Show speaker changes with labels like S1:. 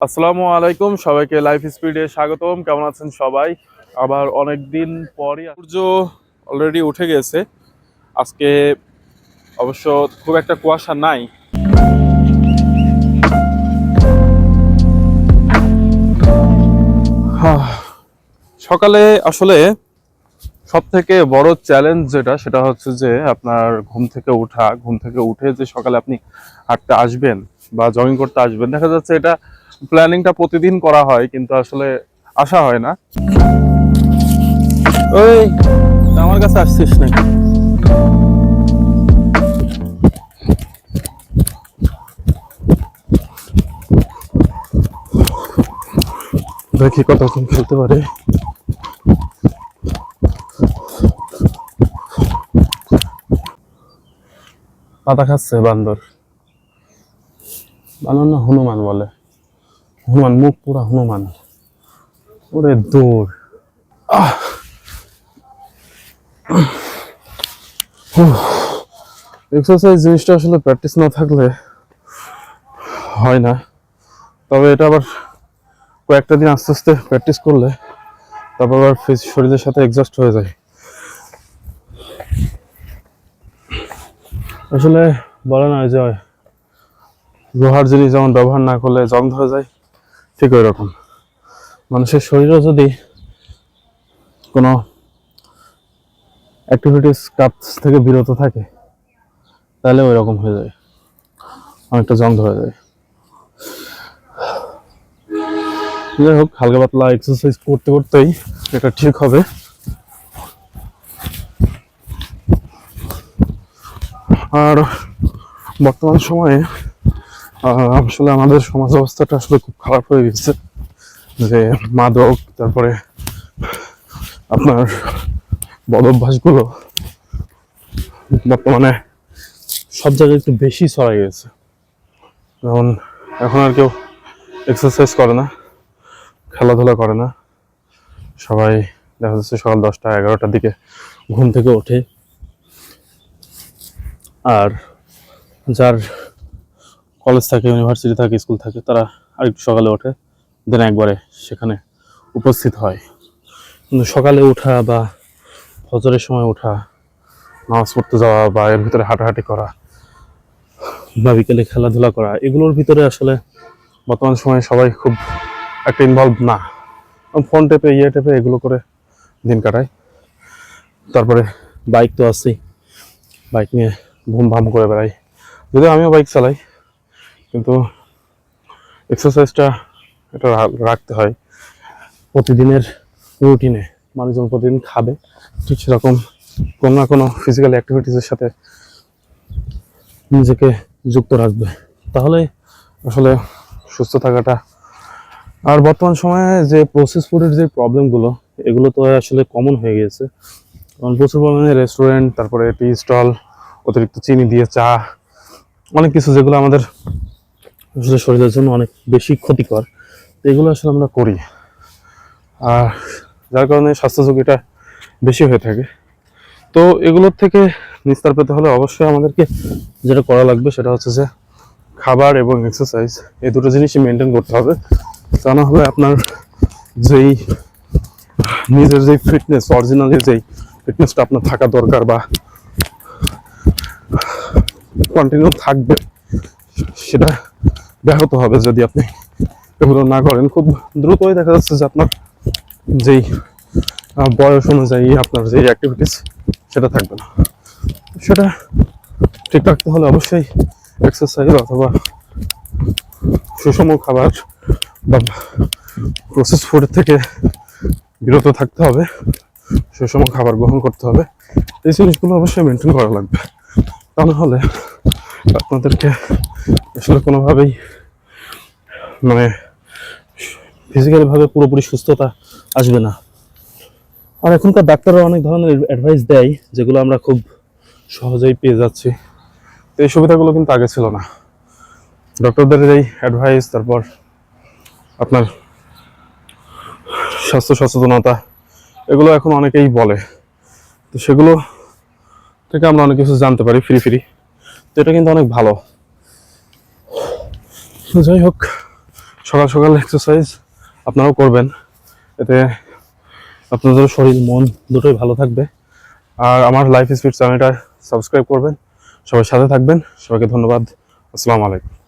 S1: আসসালামু আলাইকুম, সবাইকে লাইফ স্পিডে স্বাগতম। কেমন আছেন সবাই? আবার অনেক দিন পরই সূর্য অলরেডি উঠে গেছে। আজকে অবশ্য খুব একটা কুয়াশা নাই। সকালে আসলে সব থেকে বড় চ্যালেঞ্জ সেটা হচ্ছে যে আপনার ঘুম থেকে উঠে যে সকালে আপনি হাঁটতে আসবেন বা জগিং করতে আসবেন, দেখা যাচ্ছে এটা প্ল্যানিংটা প্রতিদিন করা হয় কিন্তু আসলে আসা হয় না। ওই আমার কাছে আসছিস নাকি? দেখি কতক্ষণ খেলতে পারে। পাতা খাচ্ছে বান্দর। বান্দর না হনুমান বলে। হনুমান, মুখ পুরা হনুমান। ওরে দৌড়। এক্সারসাইজ জিনিসটা আসলে প্র্যাকটিস না থাকলে হয় না। তবে এটা আবার কয়েকটা দিন আস্তে আস্তে প্র্যাকটিস করলে তারপর আবার শরীরের সাথে অ্যাডজাস্ট হয়ে যায়। আসলে বলে না যে লোহার জিনিস যেমন ব্যবহার না করলে জং ধরে যায়, ঠিক ওই রকম মানুষের শরীরও যদি কোনো অ্যাক্টিভিটিস কাজ থেকে বিরত থাকে তাহলে ওই রকম হয়ে যায়, অনেকটা জং ধরে যায়। যাই হোক, হালকা পাতলা এক্সারসাইজ করতে করতেই এটা ঠিক হবে। আর বর্তমান সময়ে আসলে আমাদের সমাজ অবস্থাটা আসলে খুব খারাপ হয়ে গেছে, যে মাদক, তারপরে আপনার বদ অভ্যাসগুলো বর্তমানে সব জায়গায় একটু বেশি ছড়াই গেছে। যেমন এখন আর কেউ এক্সারসাইজ করে না, খেলাধুলা করে না। সবাই দেখা যাচ্ছে সকাল 10টা-11টার দিকে ঘুম থেকে ওঠে। আর যার কলেজ থাকে, ইউনিভার্সিটি থাকে, স্কুল থাকে, তারা আরেকটু সকালে ওঠে, দেন একবারে সেখানে উপস্থিত হয়। কিন্তু সকালে ওঠা বা ফজরের সময় ওঠা, নামাজ পড়তে যাওয়া বা এর ভিতরে হাঁটাহাঁটি করা বা বিকেলে খেলাধুলা করা, এগুলোর ভিতরে আসলে বর্তমান সময়ে সবাই খুব একটা ইনভলভ না। ফোন টেপে টেপে এগুলো করে দিন কাটায়। তারপরে বাইক তো আছেই, বাইক নিয়ে ভুম ভাম করে বেড়াই। যদিও আমিও বাইক চালাই, কিন্তু এক্সারসাইজটা এটা রাখতে হয় প্রতিদিনের রুটিনে। মানুষ যেমন প্রতিদিন খাবে, ঠিক সেরকম কোনো না কোনো ফিজিক্যাল অ্যাক্টিভিটিসের সাথে নিজেকে যুক্ত রাখবে, তাহলে আসলে সুস্থ থাকাটা। আর বর্তমান সময়ে যে প্রসেস ফুডের যে প্রবলেমগুলো, এগুলো তো আসলে কমন হয়ে গিয়েছে। কারণ প্রচুর পরিমাণে রেস্টুরেন্ট, তারপরে টি স্টল, অতিরিক্ত চিনি দিয়ে চা, অনেক কিছু যেগুলো আমাদের আসলে শরীরের জন্য অনেক বেশি ক্ষতিকর, এগুলো আসলে আমরা করি। আর যার কারণে স্বাস্থ্য ঝুঁকিটা বেশি হয়ে থাকে। তো এগুলোর থেকে নিস্তার পেতে হলে অবশ্যই আমাদেরকে যেটা করা লাগবে সেটা হচ্ছে যে খাবার এবং এক্সারসাইজ, এই দুটো জিনিসই মেনটেন করতে হবে। তা না হলে আপনার যেই নিজের যেই ফিটনেস, অরিজিনালি যেই ফিটনেসটা আপনার থাকা দরকার বা কন্টিনিউ থাকবে, সেটা ব্যাহত হবে যদি আপনি এগুলো না করেন। খুব দ্রুতই দেখা যাচ্ছে যে আপনার যেই বয়স অনুযায়ী আপনার যেই অ্যাক্টিভিটিস সেটা থাকবে না। সেটা ঠিক রাখতে হলে অবশ্যই এক্সারসাইজ অথবা সুষম খাবার বা প্রসেস ফুড থেকে বিরত থাকতে হবে, সুষম খাবার গ্রহণ করতে হবে। এই জিনিসগুলো অবশ্যই মেনটেন করা লাগবে, তা না হলে আপনাদেরকে আসলে কোনোভাবেই মানে ফিজিক্যালি ভাবে পুরোপুরি সুস্থতা আসবে না। আর এখনকার ডাক্তাররা অনেক ধরনের অ্যাডভাইস দেয়, যেগুলো আমরা খুব সহজেই পেয়ে যাচ্ছি। তো এই সুবিধাগুলো কিন্তু আগে ছিল না। ডক্টরদের এই অ্যাডভাইস, তারপর আপনার স্বাস্থ্য সচেতনতা, এগুলো এখন অনেকেই বলে, তো সেগুলো থেকে আমরা অনেক কিছু জানতে পারি ফ্রি ফ্রি। তো এটা কিন্তু অনেক ভালো। যাই হোক, সকাল সকাল এক্সারসাইজ আপনারাও করবেন, এতে আপনাদের শরীর মন দুটোই ভালো থাকবে। আর আমার লাইফ স্পিড চ্যানেলটা সাবস্ক্রাইব করবেন, সবাই সাথে থাকবেন। সবাইকে ধন্যবাদ। আসসালামু আলাইকুম।